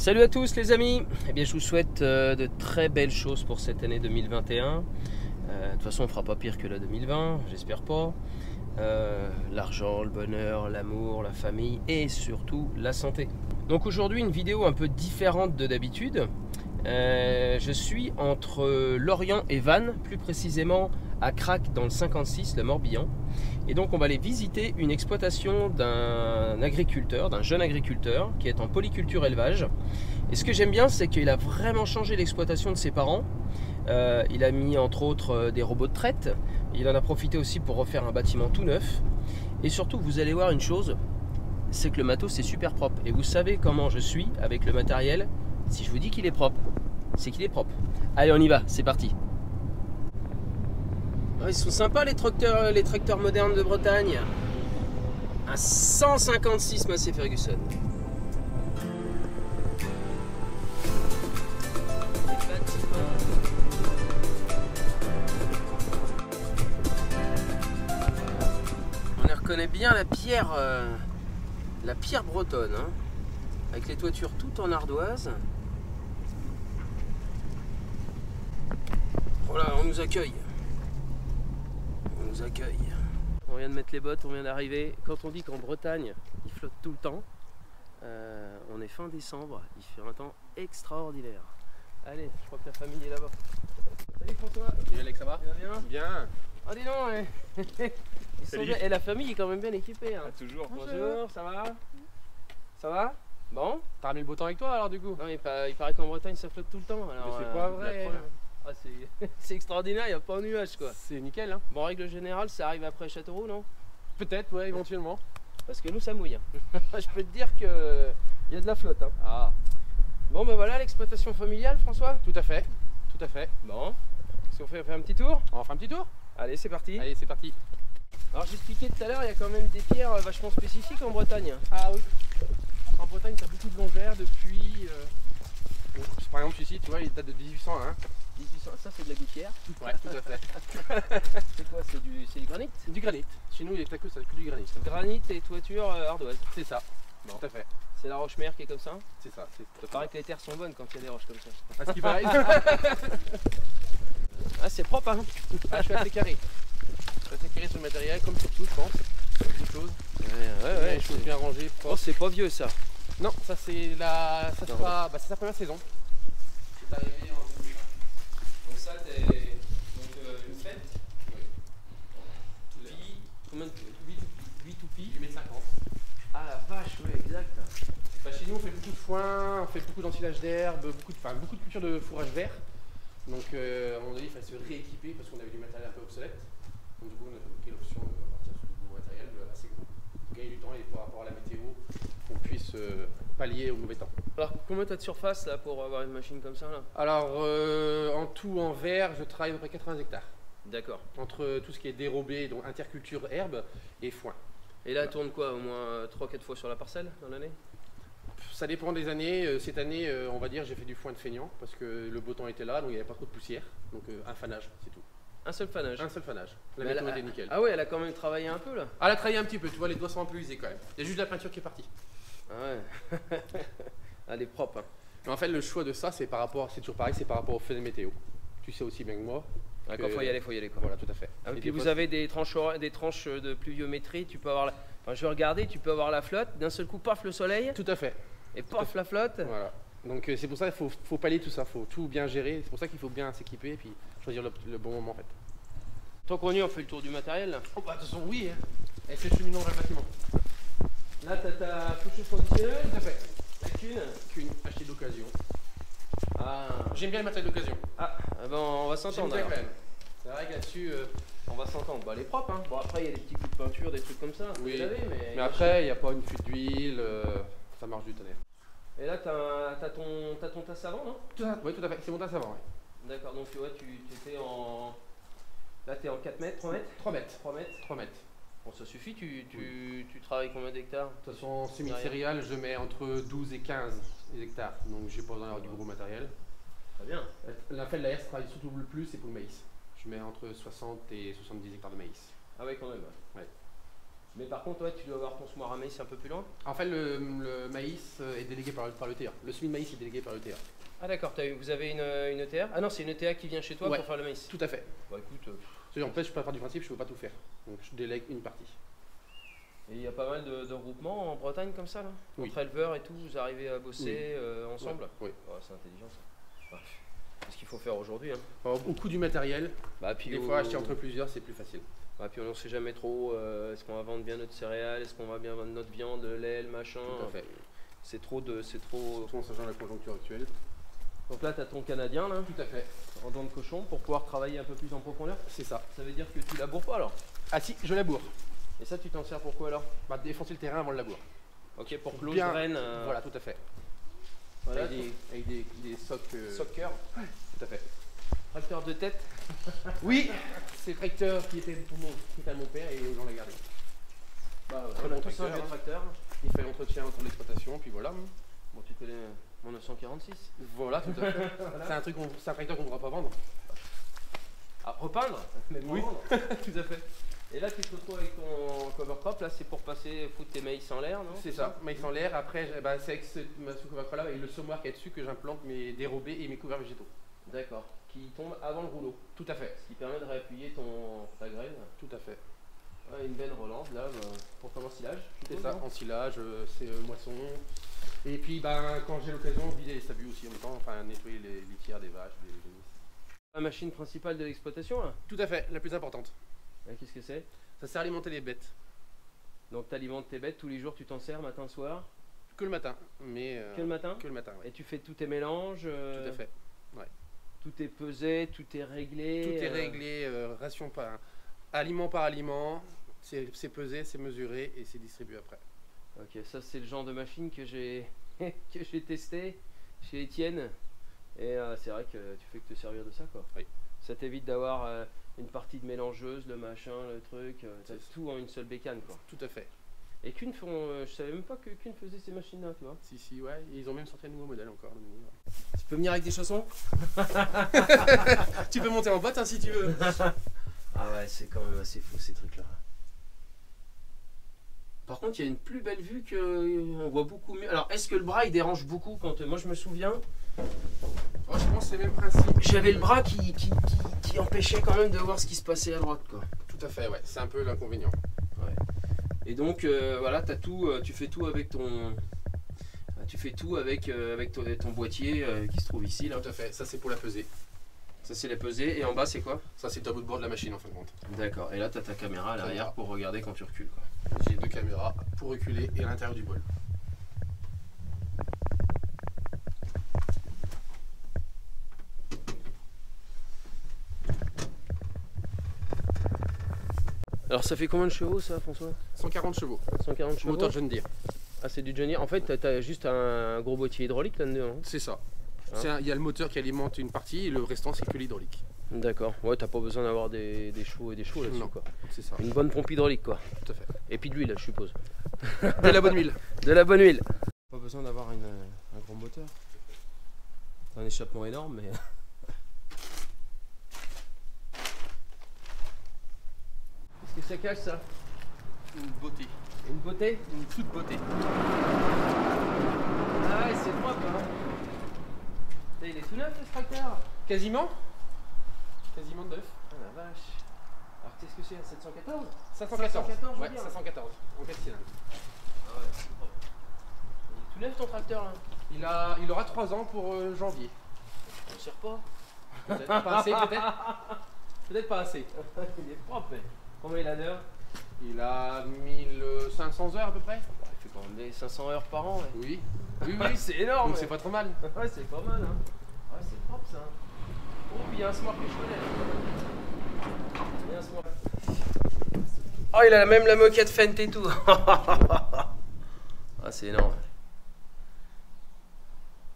Salut à tous les amis. Eh bien je vous souhaite de très belles choses pour cette année 2021. De toute façon on fera pas pire que la 2020, j'espère pas. L'argent, le bonheur, l'amour, la famille et surtout la santé. Donc aujourd'hui une vidéo un peu différente de d'habitude. Je suis entre Lorient et Vannes, plus précisément à Crac dans le 56, le Morbihan. Et donc on va aller visiter une exploitation d'un agriculteur, d'un jeune agriculteur qui est en polyculture élevage. Et ce que j'aime bien, c'est qu'il a vraiment changé l'exploitation de ses parents. Il a mis entre autres des robots de traite. Il en a profité aussi pour refaire un bâtiment tout neuf. Et surtout, vous allez voir une chose, c'est que le matos c'est super propre. Et vous savez comment je suis avec le matériel. Si je vous dis qu'il est propre, c'est qu'il est propre. Allez, on y va, c'est parti. Ils sont sympas les tracteurs modernes de Bretagne. Un 156 Massey Ferguson. On y reconnaît bien la pierre bretonne, hein, avec les toitures toutes en ardoise. Voilà, on nous accueille. On nous accueille. On vient de mettre les bottes, on vient d'arriver. Quand on dit qu'en Bretagne, il flotte tout le temps, on est fin décembre, il fait un temps extraordinaire. Allez, je crois que la famille est là-bas. Salut François. Salut Alex, ça va? Bien. Bien. Ah dis donc, ils sont bien. Et la famille est quand même bien équipée. Hein. Ah, toujours. Bonjour, ça va? Ça va? Bon? T'as ramené le beau temps avec toi alors du coup? Non, il paraît qu'en Bretagne ça flotte tout le temps. Alors, Mais c'est pas vrai. Ah, c'est extraordinaire, il n'y a pas un nuage quoi. C'est nickel hein. Bon, en règle générale, ça arrive après Châteauroux, non? Peut-être, ouais, éventuellement. Parce que nous, ça mouille. Je peux te dire qu'il y a de la flotte. Hein. Ah. Bon, ben voilà l'exploitation familiale, François. Tout à fait. Tout à fait. Bon, si on fait un petit tour? On va faire un petit tour? Allez, c'est parti. Allez, c'est parti. Alors, j'expliquais tout à l'heure, il y a quand même des pierres vachement spécifiques en Bretagne. Ah oui. En Bretagne, t'as beaucoup de longères depuis. Par exemple, ici, tu vois, il date de 1801. 1800, ça c'est de la gouttière. Ouais, tout à fait. C'est quoi? C'est du granit? C'est du granit. Chez nous, il n'y a que ça, que du granit. Granit et toiture ardoise. C'est ça. Bon. Tout à fait. C'est la roche-mère qui est comme ça. C'est ça. Il paraît que les terres sont bonnes quand il y a des roches comme ça. À ce qui paraît. Ah, c'est propre, hein. Ah, je suis assez carré. Je suis assez carré sur le matériel, comme sur tout, je pense. Beaucoup de choses. Ouais. Les choses bien rangées. Oh, c'est pas vieux ça. Non, ça c'est la. Ça sera. Bah, c'est sa première saison. C'est arrivé en 2020. Donc ça, t'es une fête. Oui. Combien de 8 toupies? 8,50 m. Ah la vache, ouais, exact. Bah, chez nous, on fait beaucoup de foin, on fait beaucoup d'ensilage d'herbe, beaucoup de culture de fourrage vert. Donc, à un moment donné, il fallait se rééquiper parce qu'on avait du matériel un peu obsolète. Donc, du coup, on a pris l'option de partir sur du nouveau matériel assez gros pour gagner du temps et par rapport à la météo, qu'on puisse pallier au mauvais temps. Alors, combien t'as de surface là pour avoir une machine comme ça là? Alors, en tout, en vert, je travaille à peu près 80 hectares. D'accord. Entre tout ce qui est dérobé, donc interculture herbe et foin. Et là, elle tourne quoi? Au moins 3-4 fois sur la parcelle dans l'année? Ça dépend des années. Cette année, on va dire, j'ai fait du foin de feignant parce que le beau temps était là, donc il n'y avait pas trop de poussière. Donc un fanage, c'est tout. Un seul fanage? Un seul fanage. La Mais météo était nickel. Ah ouais, elle a quand même travaillé un peu là. Ah, elle a travaillé un petit peu, tu vois, les doigts sont un peu usés quand même. Il y a juste la peinture qui est partie. Ah ouais. Elle est propre. Hein. Mais en fait, le choix de ça, c'est par rapport, c'est toujours pareil, c'est par rapport au phénomène météo. Tu sais aussi bien que moi. Ouais, quand faut y aller, faut y aller. Quoi. Voilà, tout à fait. Ah, et Et puis vous avez des tranches de pluviométrie, tu peux avoir la... Enfin, je vais regarder, tu peux avoir la flotte, d'un seul coup, paf, le soleil, Tout à fait. et paf, la flotte. Voilà. Donc c'est pour ça qu'il faut pallier tout ça, il faut tout bien gérer. C'est pour ça qu'il faut bien s'équiper et puis choisir le bon moment en fait. Tant qu'on y est, on fait le tour du matériel là. Oh, bah, de toute façon, oui. Hein. Et c'est cheminant dans le bâtiment. Là, t'as ta couche conditionnelle, Tout à fait. la cune. Qu'une achetée d'occasion. Ah. J'aime bien le matériel d'occasion. Ah, bon, on va J'aime s'entendre. bien alors. quand même. C'est vrai que là-dessus. On va s'entendre. Bah, elle est propre, hein. Bon, après, il y a des petits coups de peinture, des trucs comme ça. Oui. Vous savez, Mais après, il n'y a pas une fuite d'huile. Ça marche du tonnerre. Et là, t'as ton tasse avant, non? Oui, tout à fait. C'est mon tasse avant. Ouais. D'accord, donc tu vois, tu étais en. Là, t'es en 4 mètres, 3 mètres? 3 mètres. 3 mètres. 3 mètres. Bon, ça suffit, tu travailles combien d'hectares? De toute façon, semi-céréales, je mets entre 12 et 15 hectares. Donc, j'ai pas besoin d'avoir du gros matériel. Très bien. La fait de la herse travaille surtout le plus, c'est pour le maïs. Je mets entre 60 et 70 hectares de maïs. Ah ouais, quand même. Ouais. Mais par contre, ouais, tu dois avoir ton semoir à maïs un peu plus loin. En fait, le maïs est délégué par l'ETA. Le semis de maïs est délégué par l'ETA. Ah d'accord, vous avez une ETA? Ah non, c'est une ETA qui vient chez toi Ouais, pour faire le maïs. tout à fait. Bah écoute, En fait, je pars du principe, je ne peux pas tout faire. Donc, je délègue une partie. et il y a pas mal de regroupements en Bretagne comme ça là? Oui. Entre éleveurs et tout, vous arrivez à bosser ensemble? Oui. Ouais, c'est intelligent ça. Ouais. C'est ce qu'il faut faire aujourd'hui. Hein. Alors, au coût du matériel, Bah, puis des fois, acheter entre plusieurs, c'est plus facile. Ouais, puis on ne sait jamais trop, est-ce qu'on va vendre bien notre céréale, est-ce qu'on va bien vendre notre viande, le lait, le machin. Tout à fait. C'est trop. Surtout en sachant la conjoncture actuelle. Donc là, tu as ton Canadien là, Tout à fait. en dents de cochon, pour pouvoir travailler un peu plus en profondeur. C'est ça. Ça veut dire que tu laboures pas alors? Ah si, je laboure. Et ça, tu t'en sers pour quoi alors? Bah, défoncer le terrain avant le labour. Ok, pour close Bien. drain. Voilà, tout à fait. Voilà, Avec des socs. soccer, Tout à fait. tracteur de tête. Oui, c'est le tracteur qui était à mon père et on l'a gardé. Bah, Très bon tout ça, tracteur, un hein. tracteur. Il fait l'entretien autour de l'exploitation, puis voilà. Bon, tu connais mon 946. Voilà, tout à fait. Voilà. C'est un tracteur qu'on ne pourra pas vendre. Ah, repeindre? Mais Oui. tout à fait. Et là, tu te retrouves avec ton cover crop, là, c'est pour foutre tes maïs en l'air, non? C'est ça, maïs en l'air. Après, c'est avec ce cover là et le semoir qui est dessus que j'implante mes dérobés et mes couverts végétaux. D'accord. Qui tombe avant le rouleau. Tout à fait. Ce qui permet de réappuyer ta graine. Tout à fait. Ouais, une belle relance là pour faire l'ensilage. C'est ça, ensilage, c'est moisson. Et puis quand j'ai l'occasion, vider les stabus aussi en même temps, enfin nettoyer les litières des vaches, des génisses. La machine principale de l'exploitation là? Tout à fait, la plus importante. Qu'est-ce que c'est? Ça sert à alimenter les bêtes. Donc tu alimentes tes bêtes tous les jours, tu t'en sers matin, soir? Que le matin. Mais, Que le matin? Que le matin, oui. Et tu fais tous tes mélanges? Tout à fait. Ouais. Tout est pesé, tout est réglé? Tout est réglé, ration par aliment par aliment. C'est pesé, c'est mesuré et c'est distribué après. Ok, ça c'est le genre de machine que j'ai que j'ai testé chez Étienne. Et c'est vrai que tu fais que te servir de ça quoi. Oui. Ça t'évite d'avoir une partie de mélangeuse, le machin, le truc, t'as tout en une seule bécane quoi. Tout à fait. Et Kuhn je savais même pas que Kuhn faisait ces machines là, tu vois. Si, ouais, et ils ont même sorti un nouveau modèle encore. Tu peux venir avec des chaussons? Tu peux monter en botte hein, si tu veux. Ah ouais, c'est quand même assez fou ces trucs là. Par contre, il y a une plus belle vue on voit beaucoup mieux. Alors, est-ce que le bras il dérange beaucoup quand moi je me souviens, Moi je pense que c'est le même principe. j'avais le bras qui empêchait quand même de voir ce qui se passait à droite quoi. Tout à fait, ouais, c'est un peu l'inconvénient. Ouais. Et donc voilà, t'as tout, tu fais tout avec ton, ton boîtier qui se trouve ici là. Tout à fait, ça c'est pour la pesée. Ça c'est la pesée et en bas c'est quoi? Ça c'est le tableau de bord de la machine en fin de compte. D'accord. Et là t'as ta caméra à l'arrière pour regarder quand tu recules quoi. J'ai deux caméras pour reculer et à l'intérieur du bol. Alors ça fait combien de chevaux ça François? 140 chevaux. 140 chevaux. Moteur John Deere. Ah c'est du John Deere. En fait t'as juste un gros boîtier hydraulique là-dedans. C'est ça. Hein? Il y a le moteur qui alimente une partie et le restant c'est que l'hydraulique. D'accord. Ouais, t'as pas besoin d'avoir des chevaux et des chevaux là-dessus Non. quoi. C'est ça. Une bonne pompe hydraulique quoi. Tout à fait. Et puis de l'huile je suppose. De la bonne huile. De la bonne huile. Pas besoin d'avoir un gros moteur. C'est un échappement énorme mais. Qu'est-ce que ça cache ça? Une beauté. Une beauté? Une toute beauté. Ah ouais, c'est propre hein. Il est tout neuf ce tracteur. Quasiment. Quasiment neuf. Ah la vache. Alors qu'est-ce que c'est? Un 714? 514. 514, je veux Ouais, dire. 514. En 4 cylindres. Ah ouais, c'est propre. Il est tout neuf ton tracteur là. Il aura 3 ans pour janvier. On ne sert pas. Peut-être pas assez, peut-être. Peut-être pas assez. Il est propre mais. Combien il a d'heures? Il a 1500 heures à peu près. Il fait quand même des 500 heures par an. Ouais. Oui. Oui, Ouais, oui. c'est énorme. Donc Ouais. c'est pas trop mal. Ouais, c'est pas mal hein. Ouais, c'est propre ça. Oh, puis il y a un smart que je connais. Il y a un smart. Oh, il a même la moquette Fendt et tout. Ah, c'est énorme.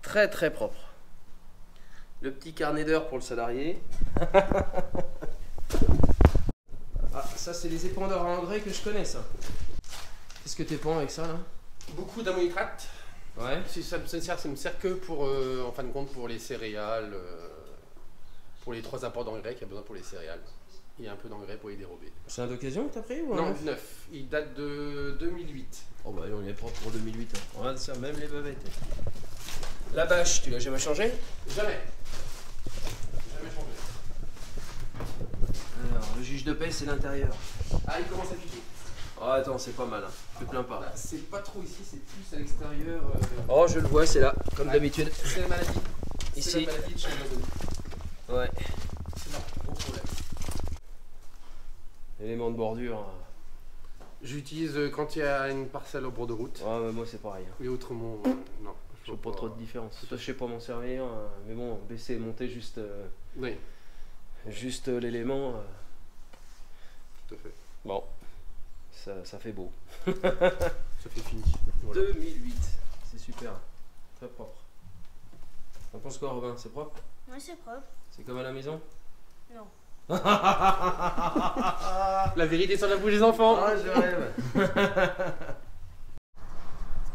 Très très propre. Le petit carnet d'heures pour le salarié. Ah, ça c'est les épandeurs à engrais que je connais ça. Qu'est-ce que tu épands avec ça là? Beaucoup d'ammonitrate. Ouais. Ça ne sert que pour, en fin de compte, pour les céréales, pour les 3 apports d'engrais qu'il y a besoin pour les céréales. et un peu d'engrais pour les dérober. C'est un d'occasion que t'as pris ou Non, neuf. Il date de 2008. Oh bah on est propre pour 2008. Hein. Regarde ça, même les bavettes. La bâche, tu l'as jamais changée? Jamais. Jamais changé. Alors, le juge de paix, c'est l'intérieur. Ah, il commence à piquer. Oh, attends, c'est pas mal, hein. Je te plains pas. Bah, c'est pas trop ici, c'est plus à l'extérieur. Oh, je le vois, c'est là, comme d'habitude. C'est la maladie. Ici. C'est la maladie de chez Amazon. Ouais. C'est leur gros problème. Élément de bordure. J'utilise quand il y a une parcelle au bord de route. Ouais, mais moi c'est pareil. Et autrement, non. Je vois pas trop de différence. Toi, je sais pas m'en servir, mais bon, baisser et monter juste, Oui, juste l'élément. tout à fait. Bon, ça fait beau. Ça fait fini. Voilà. 2008, c'est super. Très propre. T'en penses quoi, Robin? C'est propre? Ouais, c'est propre. C'est comme à la maison? Non. La vérité sur la bouche des enfants. Ah, je rêve.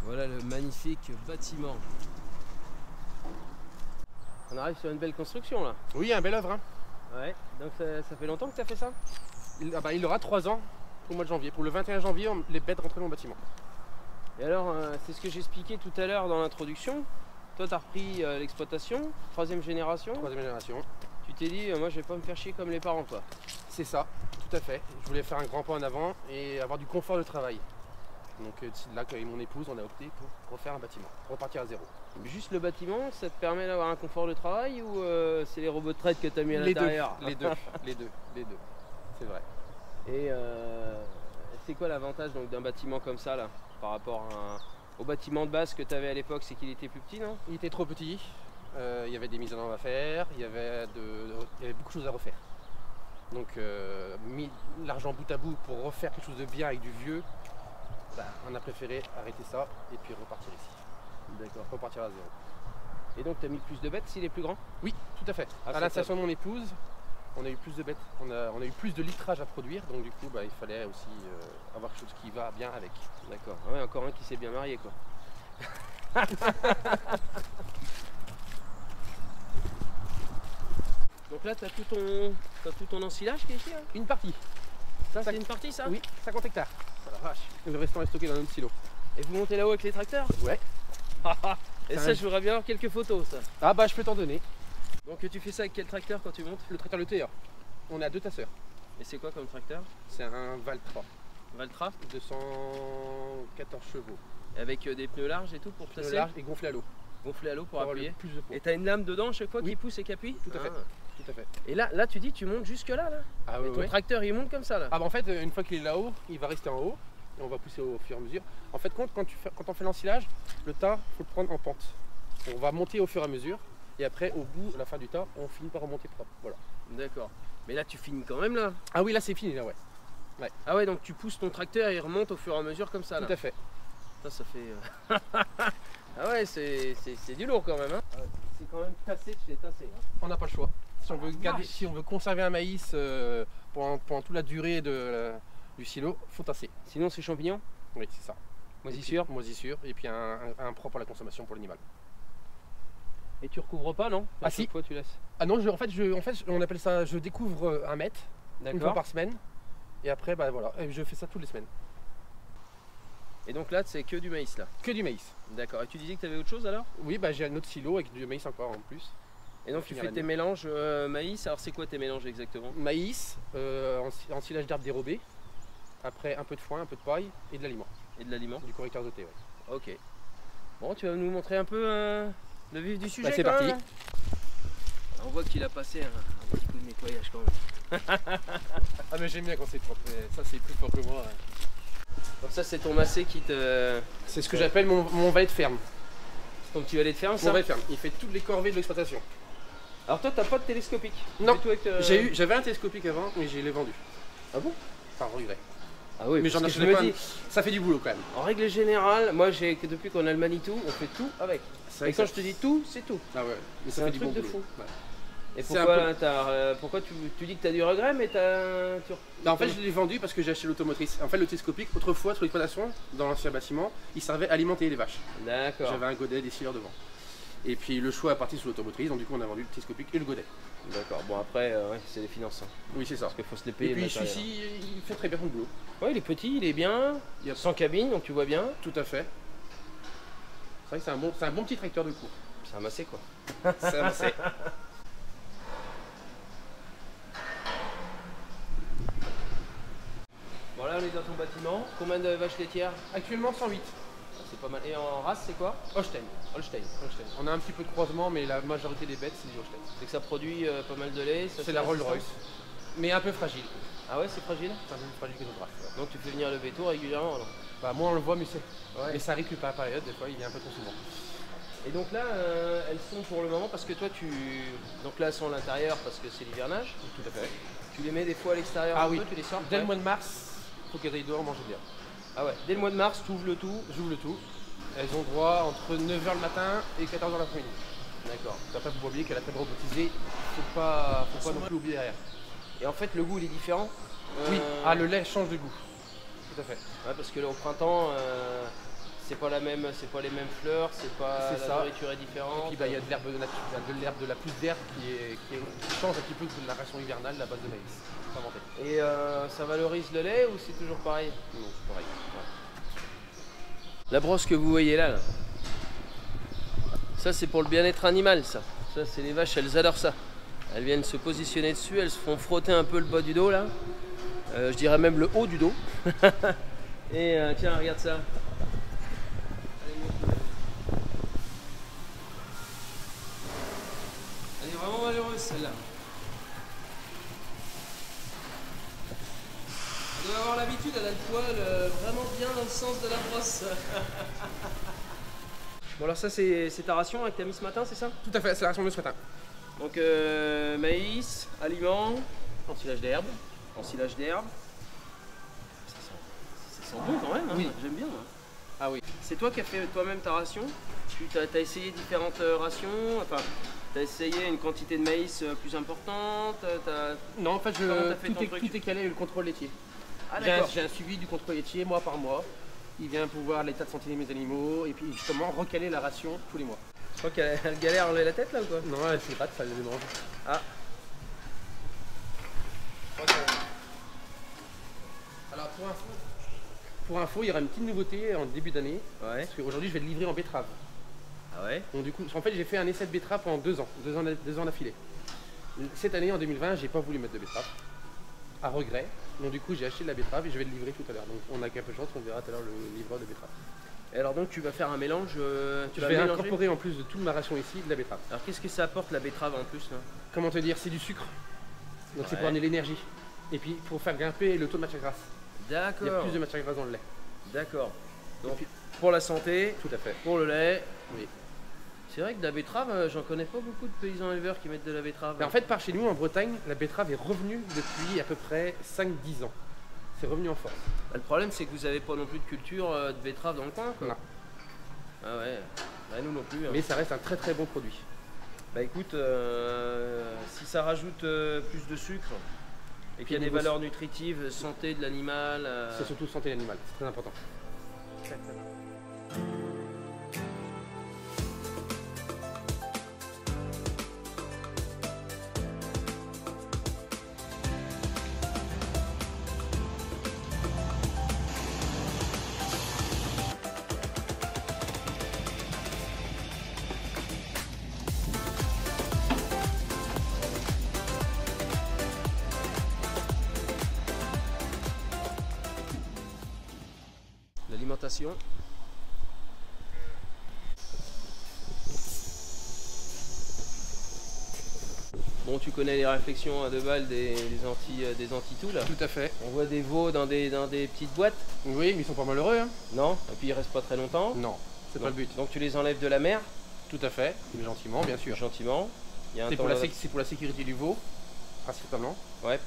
Voilà le magnifique bâtiment. On arrive sur une belle construction là. Oui, un bel œuvre. Hein. Ouais, donc ça fait longtemps que tu as fait ça? Il aura 3 ans au mois de janvier. Pour le 21 janvier, les bêtes rentrent dans le bâtiment. Et alors, c'est ce que j'expliquais tout à l'heure dans l'introduction. Toi, tu as repris l'exploitation, 3e génération. 3e génération. Tu t'es dit, moi je vais pas me faire chier comme les parents quoi. C'est ça, tout à fait. Je voulais faire un grand pas en avant et avoir du confort de travail. Donc c'est là qu'avec mon épouse, on a opté pour refaire un bâtiment, repartir à zéro. Juste le bâtiment, ça te permet d'avoir un confort de travail ou c'est les robots de traite que tu as mis à l'intérieur? Les deux, c'est vrai. Et c'est quoi l'avantage donc d'un bâtiment comme ça là, par rapport au bâtiment de base que tu avais à l'époque? C'est qu'il était plus petit, non? Il était trop petit, il y avait des mises en œuvre à faire, il y avait beaucoup de choses à refaire. Donc mis l'argent bout à bout pour refaire quelque chose de bien avec du vieux, bah, on a préféré arrêter ça et puis repartir ici. D'accord. Repartir à zéro. Et donc tu as mis plus de bêtes s'il est plus grand? Oui, tout à fait. Ah, à l'installation de mon épouse, on a eu plus de bêtes, on a eu plus de litrage à produire, donc du coup bah, il fallait aussi avoir quelque chose qui va bien avec. D'accord. Ah ouais, encore un qui s'est bien marié quoi. Donc là, tu as tout ton ensilage qui est ici hein? Une partie. Ça, c'est une partie ça? Oui, 50 hectares. Oh la vache. Et le restant est stocké dans notre silo. Et vous montez là-haut avec les tracteurs? Ouais. Et ça, je voudrais bien avoir quelques photos ça. Ah bah je peux t'en donner. Donc tu fais ça avec quel tracteur quand tu montes? Le tracteur LTA. On a 2 tasseurs. Et c'est quoi comme tracteur? C'est un Valtra. Valtra? 214 chevaux. Et avec des pneus larges et tout pour Pneu placer? large et gonflé à l'eau. Gonflé à l'eau pour avoir appuyer? plus de poids. Et t'as une lame dedans à chaque fois Oui. qui pousse et qui appuie? Tout à fait. Tout à fait. Et là tu dis tu montes jusque là? Ah Et ton tracteur il monte comme ça là? Ah bah en fait une fois qu'il est là-haut, il va rester en haut et on va pousser au fur et à mesure. En fait quand on fait l'ensilage, le tas faut le prendre en pente. On va monter au fur et à mesure et après au bout, à la fin du tas, on finit par remonter propre. Voilà. D'accord. Mais là tu finis quand même là? Ah oui là c'est fini là ouais. Ah ouais donc tu pousses ton tracteur et il remonte au fur et à mesure comme ça là? Tout à fait. Ça fait... ah ouais c'est du lourd quand même hein? C'est quand même tassé de chez tassé hein? On n'a pas le choix. Si on veut vache. si on veut conserver un maïs pendant toute la durée du silo, faut tasser. Sinon c'est champignons? Oui c'est ça. Moisissure? Moisissure et puis un propre à la consommation pour l'animal. Et tu recouvres pas non? Ah si. Fois, tu laisses. Ah non en fait on appelle ça, je découvre un mètre une fois D'accord. par semaine et après bah voilà, et je fais ça toutes les semaines. Et donc là c'est que du maïs là? Que du maïs. D'accord. Et tu disais que tu avais autre chose alors? Oui bah j'ai un autre silo avec du maïs encore en plus. Et donc tu fais tes mélanges maïs, alors c'est quoi tes mélanges exactement? Maïs, ensilage d'herbes dérobées, après un peu de foin, un peu de paille et de l'aliment. Et de l'aliment? Du correcteur azoté, ouais. Ok. Bon tu vas nous montrer un peu le vif du sujet Bah, c'est quand parti. même. On voit qu'il a passé un petit coup de nettoyage quand même. Ah mais j'aime bien quand c'est propre, mais ça c'est plus fort que moi. Donc ça c'est ton massé qui te... C'est ce que j'appelle mon valet de ferme. C'est ton petit valet de ferme Mon ça? valet de ferme, il fait toutes les corvées de l'exploitation. Alors toi t'as pas de télescopique? Non, Du tout avec, j'avais un télescopique avant, mais je l'ai vendu. Ah bon? Par regret. Ah oui, Mais j'en parce que je achetais me pas. dis, Ça fait du boulot quand même. en règle générale, moi depuis qu'on a le Manitou, on fait tout avec. C'est Et quand je te dis tout, c'est tout. Ah ouais, mais C'est ça un fait du truc bon de boulot. fou. Ouais. Et C'est pourquoi, un pourquoi tu dis que tu as du regret, mais Bah, en fait, je l'ai vendu parce que j'ai acheté l'automotrice. En fait, le télescopique, autrefois, sur l'exploitation, dans l'ancien bâtiment, il servait à alimenter les vaches. D'accord. J'avais un godet, des scelleurs devant. Et puis le choix est parti sur l'automotrice, donc du coup on a vendu le télescopique et le godet. D'accord, bon après, ouais, c'est les finances. Hein. Oui, c'est ça. Parce qu'il faut se les Et payer. puis celui-ci, il fait très bien son boulot. Ouais, il est petit, il est bien, Il y a sans cabine, donc tu vois bien. Tout à fait. C'est vrai que c'est un bon petit tracteur de cours. C'est amassé quoi. C'est avancé. Bon là on est dans ton bâtiment. Combien de vaches laitières? Actuellement 108. C'est pas mal. Et en race c'est quoi? Holstein. Holstein. On a un petit peu de croisement, mais la majorité des bêtes, c'est du Holstein. C'est que ça produit pas mal de lait. C'est la Rolls-Royce, mais un peu fragile. Ah ouais, c'est fragile. C'est un peu plus fragile que notre race. Donc tu fais venir le veto régulièrement alors. Bah, moi on le voit, mais c'est. Ouais. Mais ça récupère pas à période, des fois il vient un peu trop souvent. Et donc là, elles sont pour le moment parce que toi tu. Donc là elles sont à l'intérieur parce que c'est l'hivernage. Tout à fait. Tu les mets des fois à l'extérieur Ah un oui, peu, tu les sors. dès le Ouais. mois de mars, il faut qu'elles aillent dehors manger bien. Ah ouais, dès le mois de mars, tu ouvres le tout. J'ouvre le tout. Elles ont droit entre 9h le matin et 14h l'après-midi. D'accord. Après, faut pas oublier qu'elle a très robotisé. Faut pas non plus oublier derrière. Et en fait, le goût il est différent. Oui, ah, le lait change de goût. Tout à fait. Ouais, parce que là, au printemps, c'est pas les mêmes fleurs, c'est pas C'est la ça. nourriture est différente. Et puis bah, il y a de l'herbe de la pousse d'herbe qui change un petit peu de la ration hivernale, la base de maïs. C'est inventé. Et ça valorise le lait ou c'est toujours pareil? Non, c'est pareil. La brosse que vous voyez là, ça c'est pour le bien-être animal, ça. Ça c'est les vaches, elles adorent ça. Elles viennent se positionner dessus, elles se font frotter un peu le bas du dos là. Je dirais même le haut du dos. Et tiens, regarde ça. Elle est vraiment malheureuse celle-là. Elle doit avoir l'habitude, elle a le poil vraiment bien dans le sens de la brosse. Bon alors ça c'est ta ration que tu as mis ce matin, c'est ça? Tout à fait, c'est la ration de ce matin. Donc maïs, aliments, ensilage d'herbe. Ça sent bon quand même, hein. Oui. J'aime bien. Moi. Ah oui. C'est toi qui as fait toi-même ta ration? Tu as essayé différentes rations, enfin, tu as essayé une quantité de maïs plus importante Non, en fait, Comment t'as fait ton truc tout est calé, le contrôle laitier. Ah d'accord. J'ai un suivi du contrôle laitier mois par mois. Il vient pour voir l'état de santé de mes animaux et puis justement recaler la ration tous les mois. Je crois qu'elle galère à enlever la tête là ou quoi? Non, elle se gratte, ça les mange. Ah. Alors pour info, il y aura une petite nouveauté en début d'année. Ouais. Parce qu'aujourd'hui, je vais le livrer en betterave. Ah ouais. Donc du coup, en fait, j'ai fait un essai de betterave pendant 2 ans, 2 ans d'affilée. Cette année, en 2020, j'ai pas voulu mettre de betterave, à regret. Donc du coup, j'ai acheté de la betterave et je vais le livrer tout à l'heure. Donc on a qu'un peu de chance, on verra tout à l'heure le livreur de betterave. Et alors donc tu vas faire un mélange, tu Je vas vais mélanger. incorporer en plus de toute ma ration ici de la betterave. Alors qu'est-ce que ça apporte la betterave en plus là? Comment te dire, c'est du sucre. Donc c'est Ouais. pour amener l'énergie. Et puis pour faire grimper le taux de matière grasse. Il y a D'accord. plus de matière grasse dans le lait. D'accord. Donc Et puis- pour la santé, Tout à fait. pour le lait. Oui. C'est vrai que de la betterave, j'en connais pas beaucoup de paysans éleveurs qui mettent de la betterave. Mais en fait, par chez nous, en Bretagne, la betterave est revenue depuis à peu près 5-10 ans. C'est revenu en force. Le problème c'est que vous avez pas non plus de culture de betterave dans le coin quoi. Non. Ah ouais. Bah, nous non plus. Hein. Mais ça reste un très très bon produit. Bah écoute, si ça rajoute plus de sucre et qu'il y a des niveau- valeurs nutritives, santé de l'animal. C'est surtout santé l'animal, c'est très important. Très, très bien. L'alimentation. Bon, tu connais les réflexions à 2 balles des anti-tout là. Tout à fait. On voit des veaux dans des petites boîtes, Oui, mais ils sont pas malheureux. Hein. non? Et puis ils restent pas très longtemps. Non, c'est pas Donc- le but. Donc tu les enlèves de la mer, Tout à fait, mais gentiment, bien sûr. gentiment. Il y a un C'est temps pour la sécurité du veau, principalement. Ouais,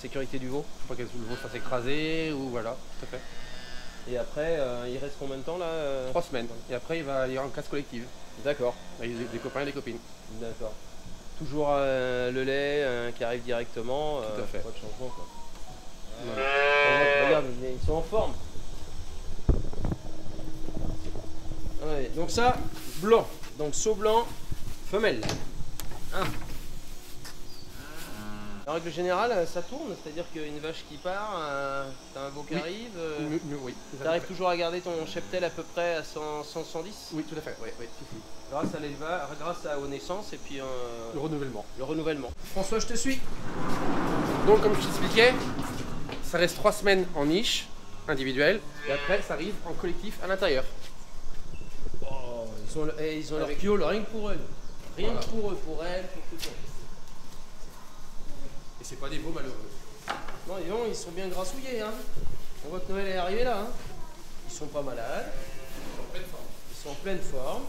sécurité du veau. Faut pas que le veau se fasse écraser ou voilà, tout à fait. Et après, il reste combien de temps là 3 semaines. Et après, il y aura une classe collective. D'accord, Avec des copains et des copines. d'accord. Toujours le lait qui arrive directement. Tout à fait. Pas de changement quoi. Ouais. Regarde, ils sont en forme. Ouais, donc ça, blanc. Donc saut blanc, Femelle. Ah. En règle générale, ça tourne, c'est-à-dire qu'une vache qui part, t'as un veau qui Oui. arrive. Oui. T'arrives toujours à garder ton cheptel à peu près à 100-110 Oui, tout à fait. Oui. grâce à l'élevage, aux naissances et puis Le renouvellement. le renouvellement. François, je te suis. Donc, comme je t'expliquais, ça reste 3 semaines en niche individuelle et après, ça arrive en collectif à l'intérieur. Oh, ils ont leur Avec- piole rien que pour eux. Rien Voilà. que pour eux, pour elles, pour tout ça. Et c'est pas des veaux malheureux. Non, dis donc, ils sont bien grassouillés. Hein. On voit que Noël est arrivé là. Hein. Ils sont pas malades. Ils sont en pleine forme.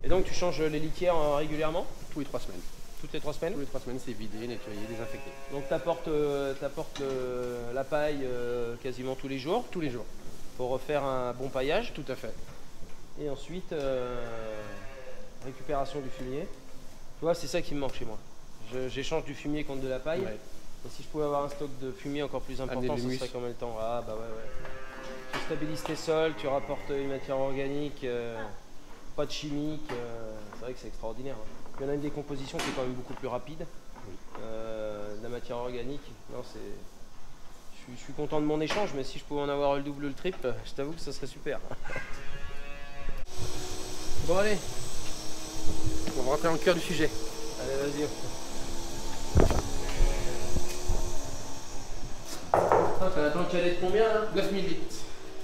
Et donc tu changes les litières régulièrement? Tous les 3 semaines. Toutes les 3 semaines? Tous les 3 semaines, c'est vidé, nettoyé, désinfecté. Donc tu apportes la paille quasiment tous les jours Tous les jours. pour refaire un bon paillage. Tout à fait. Et ensuite, récupération du fumier. Tu vois, c'est ça qui me manque chez moi. J'échange du fumier contre de la paille. Ouais. Et si je pouvais avoir un stock de fumier encore plus important, Amener de ça l'humus. serait combien de temps? Ah bah ouais. Tu stabilises tes sols, tu rapportes une matière organique, pas de chimique. C'est vrai que c'est extraordinaire. Hein. Il y en a une décomposition qui est quand même beaucoup plus rapide. Oui. De la matière organique. Non, je suis content de mon échange, mais si je pouvais en avoir le double ou le triple, je t'avoue que ça serait super. Bon allez, On va rentrer dans le cœur du sujet. allez vas-y. T'as un temps de combien là? 9000 litres.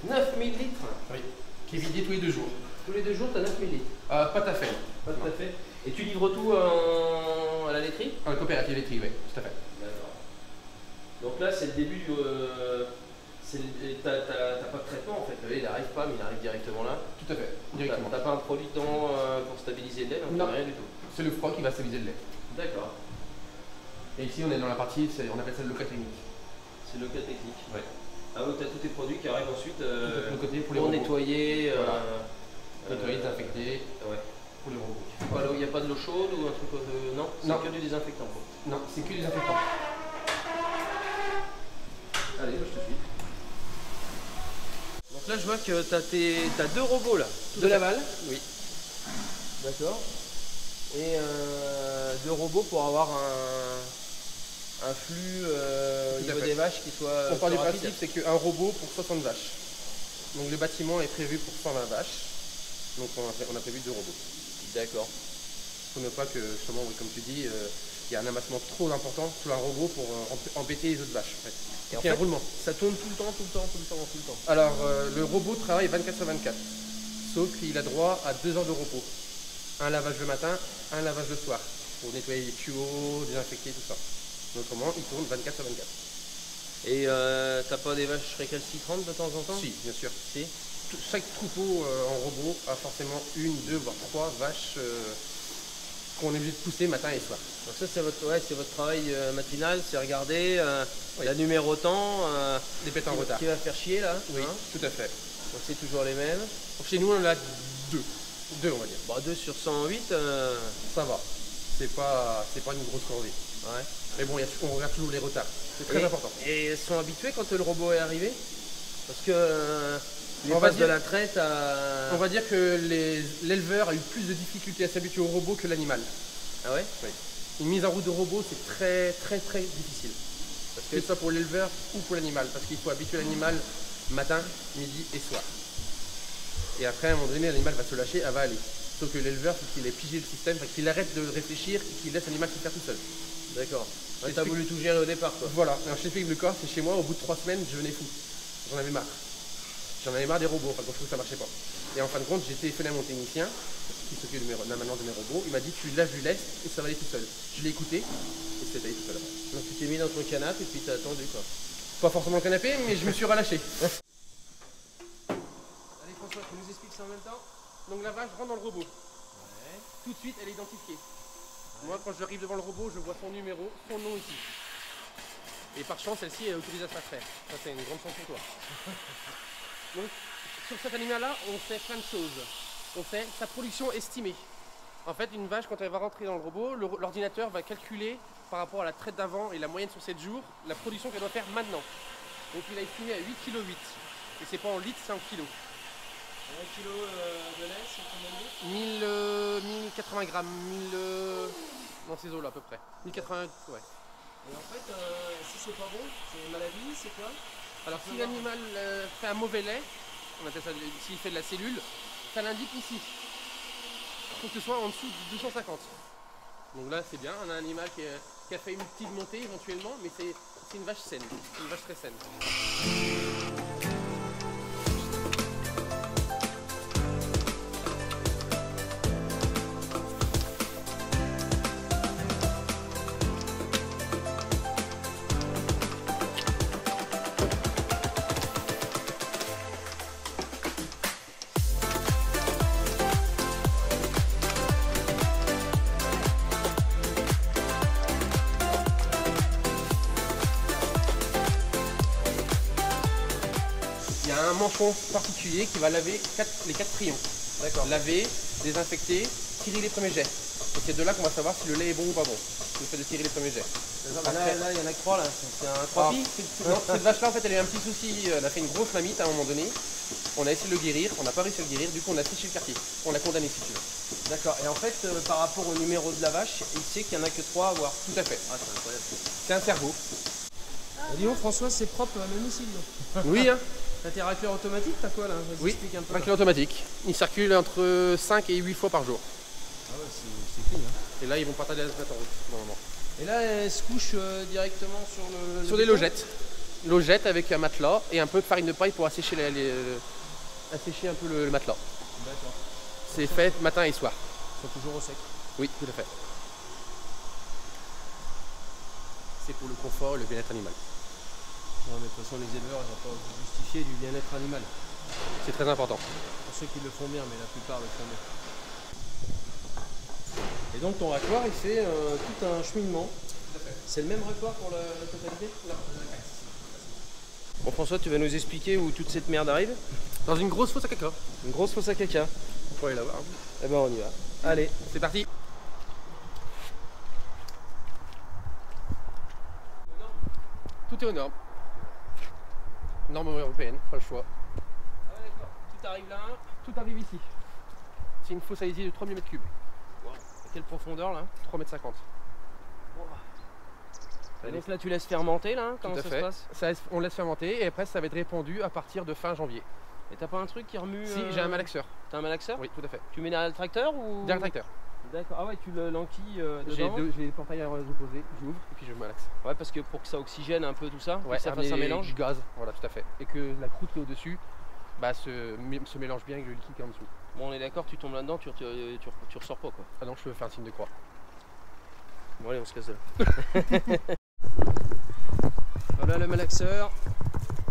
9000 litres. Oui. Qui est vidé tous les 2 jours. Tous les 2 jours, t'as 9000 litres. Pas à fait. Pas tout à fait. Et tu livres tout à la laiterie? À la coopérative électrique, oui, tout à fait. D'accord. Donc là, c'est le début du. T'as pas de traitement en fait. Le lait, il arrive pas, mais il arrive directement là. Tout à fait, directement. T'as pas un produit dedans pour stabiliser le lait? Non. Rien du tout. C'est le froid qui va stabiliser le lait. D'accord. Et ici, on est dans la partie, on appelle ça le local technique. C'est le cas technique. Ouais. Ah ouais, t'as tous tes produits qui arrivent ensuite Le côté pour les pour robots. nettoyer. Voilà. Nettoyer, désinfecter Ouais. pour les robots. Il n'y a pas de l'eau chaude ou un truc non, c'est Non. que du désinfectant. Quoi. Non, c'est que des désinfectants. Allez, je te suis. Donc là, je vois que t'as 2 robots là. De Laval. Oui. D'accord. Et 2 robots pour avoir un flux au niveau fait. des vaches qui soit On part plus du rapide. principe, c'est qu'un robot pour 60 vaches. Donc le bâtiment est prévu pour 120 vaches. Donc on a prévu 2 robots. D'accord. Il ne faut pas que, justement, oui, comme tu dis, il y a un amassement trop important sur un robot pour embêter les autres vaches. En fait. Et en Il y a un fait, roulement. ça tourne tout le temps. Alors, le robot travaille 24 sur 24. Sauf qu'il a droit à 2 heures de repos. Un lavage le matin, un lavage le soir. Pour nettoyer les tuyaux, désinfecter, tout ça. Mais autrement, il tourne 24 sur 24. Et t'as pas des vaches récalcitrantes de temps en temps? Si, bien sûr. Si. Chaque troupeau en robot a forcément 1, 2, voire 3 vaches qu'on est obligé de pousser matin et soir. Donc ça c'est votre travail matinal, c'est regarder Oui. la numérotant Des bêtes en retard. qui va faire chier là. Oui, hein. tout à fait. Donc c'est toujours les mêmes. Donc, chez nous, on en a 2. 2, on va dire. Bon, 2 sur 108. Ça va. C'est pas une grosse corvée. Ouais. Mais bon, on regarde toujours les retards. C'est très important. Et elles sont habituées quand le robot est arrivé? Parce que les On va passes de dire- la traite à... On va dire que l'éleveur a eu plus de difficultés à s'habituer au robot que l'animal. Ah ouais? Oui. Une mise en route de robot, c'est très difficile. Parce Que ce soit pour l'éleveur ou pour l'animal. Parce qu'il faut habituer l'animal matin, midi et soir. Et après, à un moment donné, l'animal va se lâcher, elle va aller. Sauf que l'éleveur, il faut qu'il ait pigé le système, qu'il arrête de réfléchir et qu'il laisse l'animal se faire tout seul. D'accord. Ouais, Je t'as t'explique. voulu tout gérer au départ quoi. Voilà, alors je t'explique le corps, c'est chez moi, au bout de 3 semaines, je venais fou. J'en avais marre. J'en avais marre des robots, enfin, quand je trouvais que ça marchait pas. Et en fin de compte, j'ai téléphoné à mon technicien, qui s'occupe de maintenant de mes robots, il m'a dit tu lâches du lest et ça va aller tout seul. Je l'ai écouté et c'était allé tout seul. Donc tu t'es mis dans ton canapé et puis t'as attendu quoi. Pas forcément le canapé, mais je me suis relâché. Allez François, tu nous expliques ça en même temps? Donc la vache rentre dans le robot. Ouais. Tout de suite, elle est identifiée. Moi, quand j'arrive devant le robot, je vois son numéro, son nom ici. Et par chance, celle-ci est autorisée à se faire. Ça, c'est une grande chance pour toi. Donc, sur cet animal-là, on fait plein de choses. On fait sa production estimée. En fait, une vache, quand elle va rentrer dans le robot, l'ordinateur va calculer par rapport à la traite d'avant et la moyenne sur 7 jours, la production qu'elle doit faire maintenant. Donc, il a estimé à 8,8 kg. Et c'est pas en litres, c'est en kilos. 1 kg de lait, c'est combien de litres? 1080 grammes, 1000... dans ces eaux-là à peu près. 1080, ouais. Et en fait, si c'est pas bon, c'est maladie, c'est quoi? Alors si l'animal fait un mauvais lait, on appelle ça, s'il fait de la cellule, ça l'indique ici. Il faut que ce soit en dessous de 250. Donc là c'est bien, on a un animal qui a fait une petite montée éventuellement, mais c'est une vache saine, une vache très saine. Il y a un manchon particulier qui va laver les 4 prions. D'accord. Laver, désinfecter, tirer les premiers jets. Donc c'est de là qu'on va savoir si le lait est bon ou pas bon. Le fait de tirer les premiers jets. Là, il y en a que 3 là. C'est un 3 filles. Non, cette vache-là, en fait, elle a eu un petit souci. Elle a fait une grosse mamite à un moment donné. On a essayé de le guérir, on n'a pas réussi à le guérir. Du coup, on a séché le quartier. On l'a condamné si tu veux. D'accord. Et en fait, par rapport au numéro de la vache, il sait qu'il n'y en a que 3 à avoir. Tout à fait. Ah, c'est incroyable. C'est un cerveau. Dis donc, François, c'est propre à domicile. Oui, hein. T'as tes racleurs automatiques, t'as quoi là? Oui, racleur automatique. Il circule entre 5 et 8 fois par jour. Ah ouais, c'est clean. Hein. Et là, ils vont pas tarder à se mettre en route, normalement. Et là, elle se couche directement sur le Sur des béton. logettes. Logettes avec un matelas et un peu de farine de paille pour assécher, assécher un peu le matelas. D'accord. C'est fait matin et soir. Ils sont toujours au sec. Oui, tout à fait. C'est pour le confort et le bien-être animal. Non, mais de toute façon, les éleveurs, ils vont pas justifier du bien-être animal. C'est très important. Pour ceux qui le font bien, mais la plupart le font bien. Et donc ton racloir, il fait tout un cheminement. C'est le même racloir pour la totalité? Bon François, tu vas nous expliquer où toute cette merde arrive? Dans une grosse fosse à caca. Une grosse fosse à caca. On peut aller la voir. Eh ben on y va. Allez, C'est parti. Tout est aux normes. Normes européennes, pas le choix. ah ouais, d'accord. Tout arrive là. Tout arrive ici. C'est une fosse à lisier de 3 mm3. Wow. À quelle profondeur là? 3,50 m. Et donc là tu laisses fermenter là, comment Tout à ça fait. se passe? On laisse fermenter et après ça va être répandu à partir de fin janvier. Et t'as pas un truc qui remue? Si, j'ai un malaxeur. T'as un malaxeur? Oui, tout à fait. Tu mets derrière le tracteur ou? Derrière le tracteur. D'accord. Ah ouais, tu l'enquilles J'ai dedans? les portails à reposer, j'ouvre et puis je malaxe. Ouais, parce que pour que ça oxygène un peu tout ça, Ouais, que ça fasse un mélange. du gaz, voilà, tout à fait. Et que la croûte qui est au-dessus se mélange bien avec le liquide qui est en dessous. Bon, on est d'accord, tu tombes là-dedans, tu ressors pas quoi. Ah non, je veux faire un signe de croix. Bon allez, on se casse de là. Voilà le malaxeur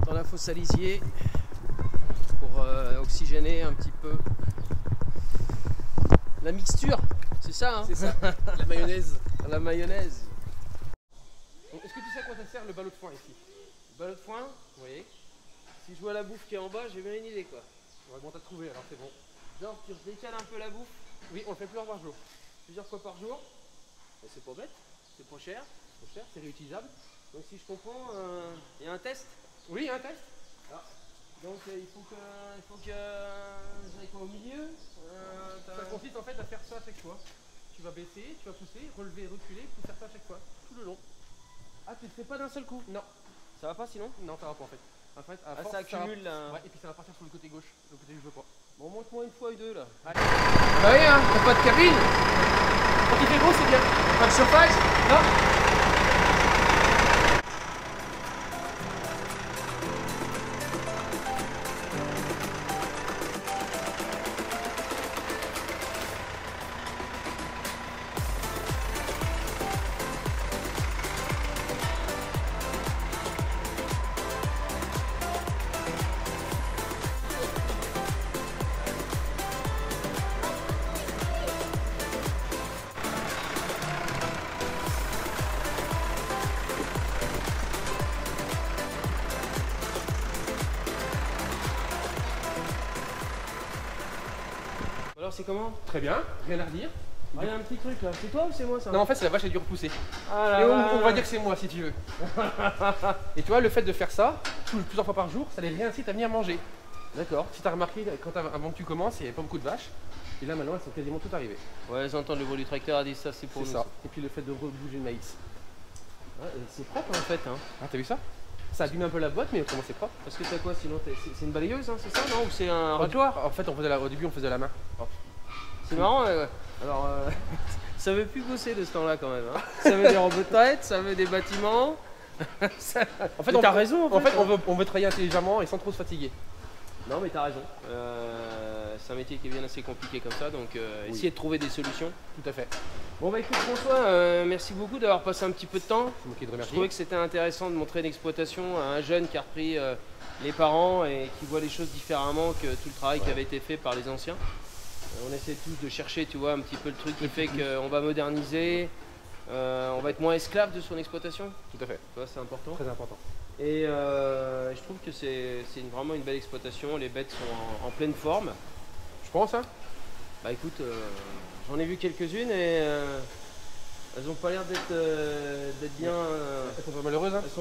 dans la fosse à lisier pour oxygéner un petit peu la mixture, c'est ça hein? C'est ça, la mayonnaise. La mayonnaise. Est-ce que tu sais à quoi ça sert le ballot de foin ici? Ballot de foin? Oui. Si je vois la bouffe qui est en bas, j'ai bien une idée quoi. Ouais, bon, t'as trouvé alors c'est bon. Genre tu décales un peu la bouffe Oui, on le fait plusieurs par jour. plusieurs fois par jour. Et c'est pas bête, c'est pas cher. C'est cher, c'est réutilisable. Donc si je comprends, il y a un test. Oui, un test. Donc il faut que j'aille quoi au milieu. Ça consiste en fait à faire ça à chaque fois. Tu vas baisser, tu vas pousser, relever, reculer, puis faire ça à chaque fois, tout le long. Ah, tu le fais pas d'un seul coup? Non, Ça va pas sinon? non, ça va pas en fait. En fait, à Ah, force, ça accumule va... là. Ouais, et puis ça va partir sur le côté gauche, le côté que je veux pas. Bon, montre-moi une fois ou deux là. Allez. Bah oui, hein, t'as pas de cabine. Quand il fait gros, c'est bien. Pas de chauffage? Non. Alors c'est comment? Très bien, rien à redire. Ah, il y a un petit truc là. C'est toi ou c'est moi ça? Non, en fait, c'est la vache qui a dû repousser. Ah là Et là. on va dire que c'est moi si tu veux. Et tu vois, le fait de faire ça, plusieurs fois par jour, ça les réincite à venir manger. D'accord. Si tu as remarqué, avant que tu commences, il n'y avait pas beaucoup de vaches. Et là maintenant, elles sont quasiment toutes arrivées. Ouais, elles entendent le bruit du tracteur, elles disent ça, c'est pour nous. C'est ça. Et puis le fait de rebouger le maïs. Ouais, c'est propre en fait. Hein. Ah, t'as vu ça? Ça abîme un peu la boîte, mais autrement c'est propre. Parce que t'as quoi sinon? C'est une balayeuse, hein, c'est ça, non? Ou c'est un râteau? En fait, au début, on faisait la main. C'est marrant, ouais. Alors, ça veut plus bosser de ce temps-là quand même. Hein. Ça veut des robotettes, ça veut des bâtiments. En fait, t'as raison. En fait, on veut travailler intelligemment et sans trop se fatiguer. Non, mais t'as raison. C'est un métier qui est bien assez compliqué comme ça, donc Oui. essayer de trouver des solutions. Tout à fait. Bon, bah écoute, François, merci beaucoup d'avoir passé un petit peu de temps. C'est moi qui te Je remercie. trouvais que c'était intéressant de montrer l'exploitation à un jeune qui a repris les parents et qui voit les choses différemment que tout le travail qui avait été fait par les anciens. On essaie tous de chercher, tu vois, un petit peu le truc qui fait qu'on va moderniser, on va être moins esclave de son exploitation. Tout à fait. Tu vois, c'est important. Très important. Et je trouve que c'est vraiment une belle exploitation. Les bêtes sont en pleine forme. Je pense, hein. Bah écoute, j'en ai vu quelques-unes et elles ont pas l'air d'être bien. Elles sont pas malheureuses, hein. Elles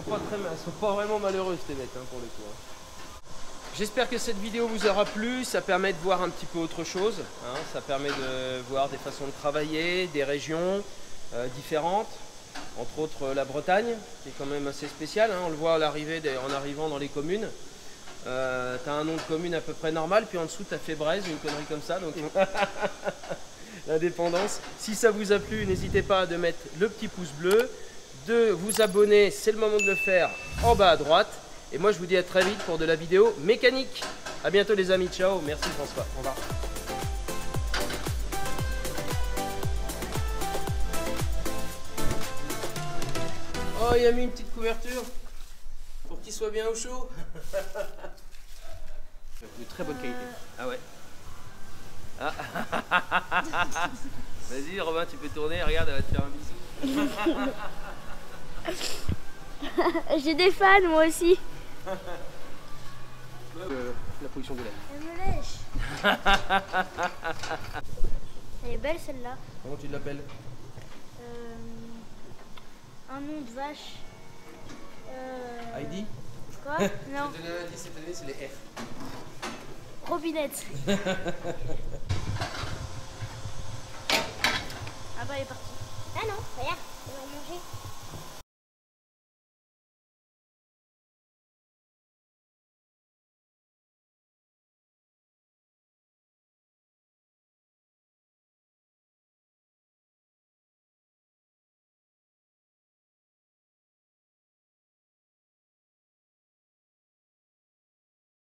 sont pas vraiment malheureuses tes bêtes pour le coup. Hein. J'espère que cette vidéo vous aura plu, ça permet de voir un petit peu autre chose, hein. Ça permet de voir des façons de travailler, des régions différentes, entre autres la Bretagne, qui est quand même assez spéciale, hein. On le voit à l'arrivée en arrivant dans les communes. Tu as un nom de commune à peu près normal, puis en dessous tu as fait Braise, une connerie comme ça, donc l'indépendance. Si ça vous a plu, n'hésitez pas à mettre le petit pouce bleu, de vous abonner, c'est le moment de le faire, en bas à droite. Et moi je vous dis à très vite pour de la vidéo mécanique. A bientôt les amis, ciao, merci François. Au revoir. Oh, il a mis une petite couverture pour qu'il soit bien au chaud. De très bonne qualité. Ah ouais. Ah. Vas-y Robin, tu peux tourner, regarde, elle va te faire un bisou. J'ai des fans moi aussi. La production de lait. Elle me lèche. Elle est belle celle-là. Comment tu l'appelles? Un nom de vache. Heidi? Quoi? Non, Je vais te donner un indice, cette année, c'est les F. Robinette. Ah bah elle est partie. Ah non, regarde, elle va manger.